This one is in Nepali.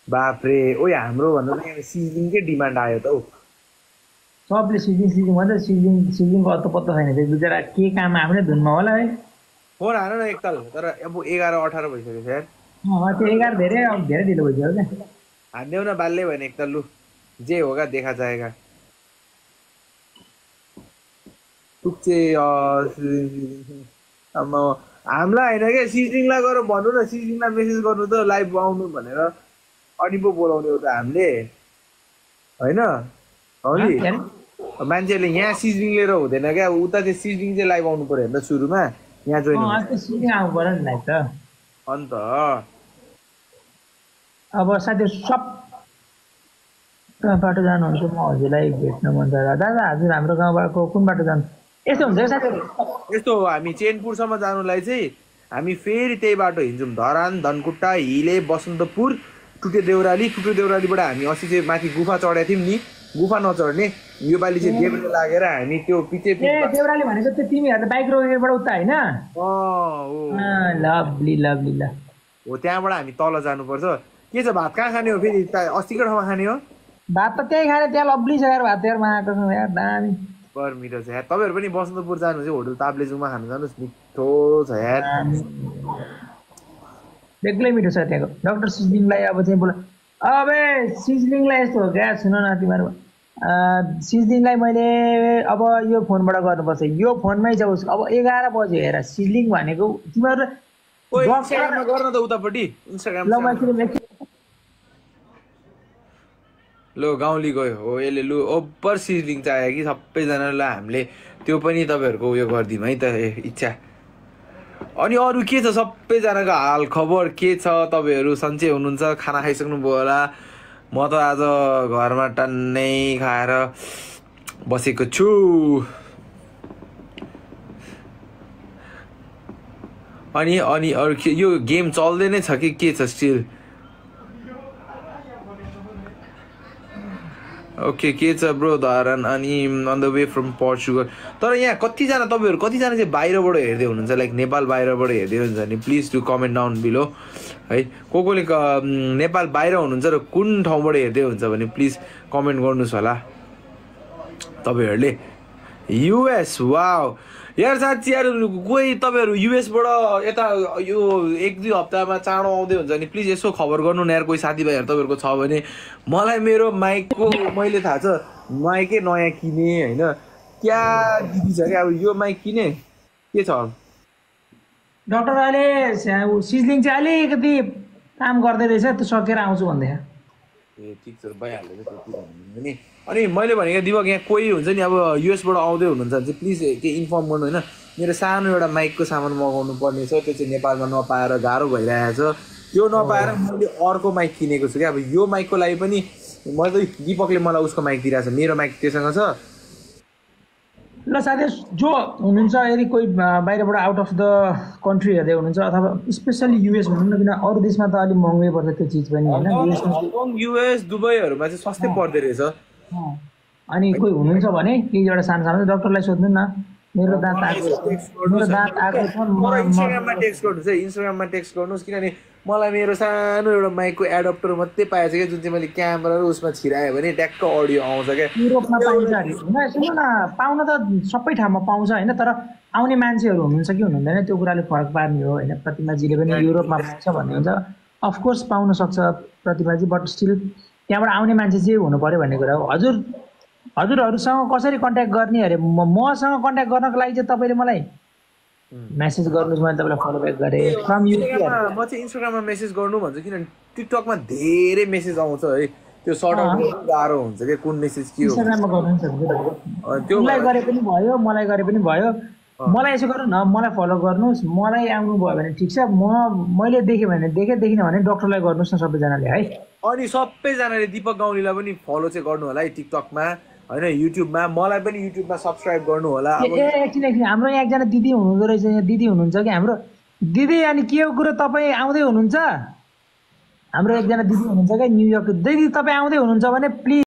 बाफ्रे ओइ हाम्रो भन्दा त यहाँ सिजनिङकै डिमान्ड आयो त हौ। सबले सिजनिङ सिजनिङ भन्छ, सिजनिङको अत्तो पत्तो छैन। त्यो बिचरा के काम आफ्नै धुनमा होला है। फोन हान न एकताल, तर अब 11-18 भइसक्यो यार। त्यो 11 धेरै धेरै ढिलो भइसक्यो क्या। हानिदेऊ न बाल्य भने एकताल लु, जे होगा देखा जाएगा। टुक्चे अब हामीलाई होइन क्या, सिजनिङलाई गएर भन्नु न, सिजनिङलाई मेसेज गर्नु त लाइभ आउनु भनेर, अनि पो बोलाउने हो त हामीले होइन हौली। मान्छेहरूले यहाँ सिजनिङ लिएर हुँदैन क्या, उता चाहिँ सिजनिङ चाहिँ लाइभ आउनु पर्यो होइन सुरुमा, यहाँ जोइन त्यो सिजनिङ आउनु पर्यो नि लाइभ त। अन्त अब साथीहरू सब कहाँ बाटो जानुहुन्छ, म हजुरलाई भेट्न मन छ। दादा हजुर हाम्रो गाउँबाट कुन बाटो जानु? यस्तो हुन्छ क्या साथीहरू। यस्तो हो, हामी चेनपुरसम्म जानुलाई चाहिँ हामी फेरि त्यही बाटो हिँड्छौँ, धरान, धनकुट्टा, हिले, बसन्तपुर, टुटे देउरालीबाट हामी अस्ति चाहिँ माथि गुफा चढेको थियौँ नि, गुफा नचढ्ने योपालि चाहिँ देब्रे लागेर हामी त्यो पिछे देउराली भनेको त्यो तिमीहरूले बाइक रोकेबाट उता होइन? लभली लभली ल हो, त्यहाँबाट हामी तल जानुपर्छ। के छ भात कहाँ खाने हो फेरि? अस्तिको ठाउँमा खाने हो भात? त त्यही खाने, त्यहाँ लभली छ यार भात यार, आएको छ यार दामी पर मिठो छ यार। तपाईँहरू पनि बसन्तपुर जानु चाहिँ होटल ताप्लेजुङमा खानु जानुहोस्, मिठो छ यार, बेग्लै मिठो छ त्यहाँको। डाक्टर सिजनिङलाई अब चाहिँ बोला, अबे सिजनिङलाई यस्तो हो क्या, सुन न तिमीहरू, सिजनिङलाई मैले अब यो फोनबाट गर्नुपर्छ, यो फोनमै जाओस्। अब 11 बज्यो हेर, सिजनिङ भनेको तिमीहरू गर्न त उतापट्टि इन्स्टाग्राम लो गाउँली गयो हो यसले। लु ओभर सिजनिङ चाहियो कि सबैजनालाई, हामीले त्यो पनि तपाईँहरूको उयो गरिदिउँ है त इच्छा। अनि अरू के छ सबैजनाको हाल खबर के छ? तपाईँहरू सन्चै हुनुहुन्छ? खाना खाइसक्नुभयो होला? म त आज घरमा टन्नै खाएर बसेको छु। अनि अरू के, यो गेम चल्दै नै छ कि के छ स्टिल? ओके के छ ब्रो धरान? अनि on the way from Portugal. तर यहाँ कतिजना तपाईँहरू कतिजना चाहिँ बाहिरबाट हेर्दै हुनुहुन्छ, लाइक नेपाल बाहिरबाट हेर्दै हुनुहुन्छ भने please do comment down below है। कोले नेपाल बाहिर हुनुहुन्छ र कुन ठाउँबाट हेर्दै हुन्छ भने प्लिज कमेन्ट गर्नुहोस् होला तपाईँहरूले। युएस वाउ यार, साँच्ची यार, कोही तपाईँहरू युएसबाट यता यो 1-2 हप्तामा चाँडो आउँदै हुन्छ नि प्लिज यसो खबर गर्नु न यार। कोही साथीभाइहरू तपाईँहरूको छ भने मलाई, मेरो माइकको मैले थाहा छ माइकै नयाँ किने होइन, क्या दिदी छ क्या, अब यो माइक किने के छ? डाक्टर अहिले सिजनिङ चाहिँ अलिकति काम गर्दै रहेछ, त्यो सकेर आउँछु भन्दैछ। ए ठिक छ भइहाल्यो नि। अनि मैले भनेको दिपक यहाँ कोही हुन्छ नि अब युएसबाट आउँदै हुनुहुन्छ भने चाहिँ प्लिज केही इन्फर्म गर्नु होइन। मेरो सानो एउटा माइकको सामान मगाउनु पर्ने छ, त्यो चाहिँ नेपालमा नपाएर गाह्रो भइरहेको छ। त्यो नपाएर मैले अर्को माइक किनेको छु क्या। अब यो माइकको लागि पनि मैले त दिपकले मलाई उसको माइक दिइरहेको छ, मेरो माइक त्योसँग छ। ल साथी जो हुनुहुन्छ, यदि कोही बाहिरबाट आउट अफ द कन्ट्री हेर्दै हुनुहुन्छ अथवा स्पेसली युएस भनौँ न, किन अरू देशमा त अलिक महँगै पर्छ त्यो चिज पनि होइन। युएस दुबईहरूमा चाहिँ सस्तै पर्दो रहेछ। अनि कोही हुनुहुन्छ भने केही एउटा सानो डक्टरलाई सोध्नु न, मेरो दाँत आएको छ। इन्स्टाग्राममा टेक्स्ट गर्नुहोस् है, इन्स्टाग्राममा टेक्स्ट गर्नुहोस्, किनभने मलाई मेरो सानो एउटा माइकको एडप्टर मात्रै पाएछ क्या, जुन चाहिँ मैले क्यामेरा र उसमा छिरायो भने ट्याक्क अडियो आउँछ क्या। युरोपमा पाइन्छ अरे होइन, सुन्नु न, पाउन त सबै ठाउँमा पाउँछ होइन, तर आउने मान्छेहरू हुनुहुन्छ कि हुनुहुँदैन त्यो कुराले फरक पार्ने हो होइन। प्रतिमाजीले पनि युरोपमा पाउँछ भन्ने हुन्छ, अफकोर्स पाउन सक्छ प्रतिमाजी, बट स्टिल त्यहाँबाट आउने मान्छे चाहिँ हुनु पऱ्यो भन्ने कुरा हो। हजुरहरूसँग कसरी कन्ट्याक्ट गर्ने अरे? मसँग कन्ट्याक्ट गर्नको लागि चाहिँ तपाईँले मलाई मेसेज गर्नुहोस्, मैले तपाईँलाई फलो ब्याक गरेँ फ्रम युट्युब। म चाहिँ इन्स्टाग्राममा मेसेज गर्नु भन्छु, किनभने टिकटकमा धेरै मेसेज आउँछ है, त्यो सर्ट आउट गाह्रो हुन्छ कि कुन मेसेज के हो। इन्स्टाग्राममा गर्नु सक्छ, त्यसलाई गरे पनि भयो, मलाई गरे पनि भयो। मलाई यसो गर्नु न, मलाई फलो गर्नुहोस्, मलाई आउनुभयो भने ठिक छ, मैले देखेँ भने देखिनँ भने डक्टरलाई गर्नुहोस् न सबैजनाले है। अनि सबैजनाले दिपक गाउँलीलाई पनि फलो चाहिँ गर्नु होला है टिकटकमा होइन, युट्युबमा। मलाई पनि युट्युबमा सब्सक्राइब गर्नु होला। एकछिन हाम्रो यहाँ एकजना दिदी हुनुहुँदो रहेछ, यहाँ दिदी हुनुहुन्छ कि हाम्रो दिदी। अनि के हो कुरो, तपाईँ आउँदै हुनुहुन्छ? हाम्रो एकजना दिदी हुनुहुन्छ क्या न्युयोर्क, दिदी तपाईँ आउँदै हुनुहुन्छ भने प्लिज